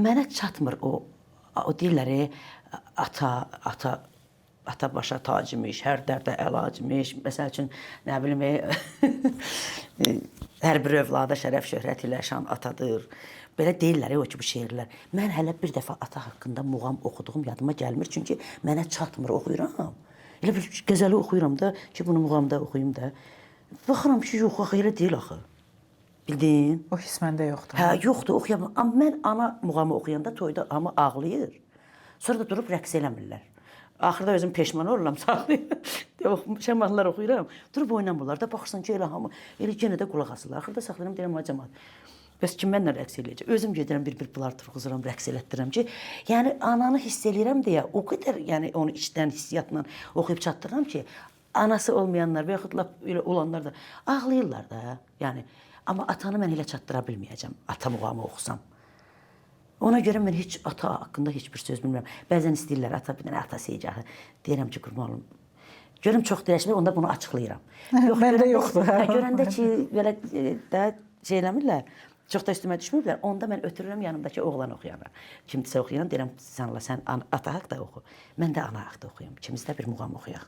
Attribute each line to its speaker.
Speaker 1: Mənə çatmır o deyirlər, ata başa tacmış, hər dərdə əlacmış. Məsəl üçün, nə bilim, hər bir övlada şərəf şöhrət ilə şan atadır. Belə deyirlər o ki, bu şeirlər. Mən hələ bir dəfə ata haqqında muğam oxuduğum yadıma gəlmir, çünki mənə çatmır, oxuyuram. Elə bir qəzəli oxuyuram da ki, bunu muğamda oxuyum da. Baxıram ki, yox, axı elə deyil axı. Bildin?
Speaker 2: O his məndə yoxdur.
Speaker 1: Hə, yoxdur, oxuyamam. Amma mən ana muğamı oxuyanda toyda amma ağlayır. Sonra da durub rəqs eləmirlər. Axırda özüm peşman oluram, saxlayıram. Şəmanlar oxuyuram. Durub oynamırlar da, baxırsan ki, elə hamı, elə yenə də qulaq asırlar. Axırda saxlayıram, deyirəm, cəmaət. Bəs kim mənlə rəqs eləyəcək? Özüm gedirəm, bir bunlar turğuzuram, rəqs elətdirirəm ki, yəni ananı hiss eləyirəm deyə o qədər, yəni onu içdən hissiyatla oxuyub çatdırıram ki, anası olmayanlar və yaxud elə olanlar da ağlayırlar da, yəni. Amma atanı mən elə çatdıra bilməyəcəm, ata muğamı oxusam. Ona görə mən heç ata haqqında heç bir söz bilmirəm. Bəzən istəyirlər, ata bir dənə ata seyicahı. Deyirəm ki, qurban olum. Görüm çox dəyişmir, onda bunu açıqlayıram.
Speaker 2: Məndə yoxdur.
Speaker 1: Görəndə ki, belə də şey eləmirlər, çox da üstümə düşmürlər, onda mən ötürürəm yanımdakı oğlan oxuyana. Kimdisə oxuyan, deyirəm, sən ata haqda oxu. Mən də ana haqda oxuyum. İkimiz də bir muğam oxuyaq.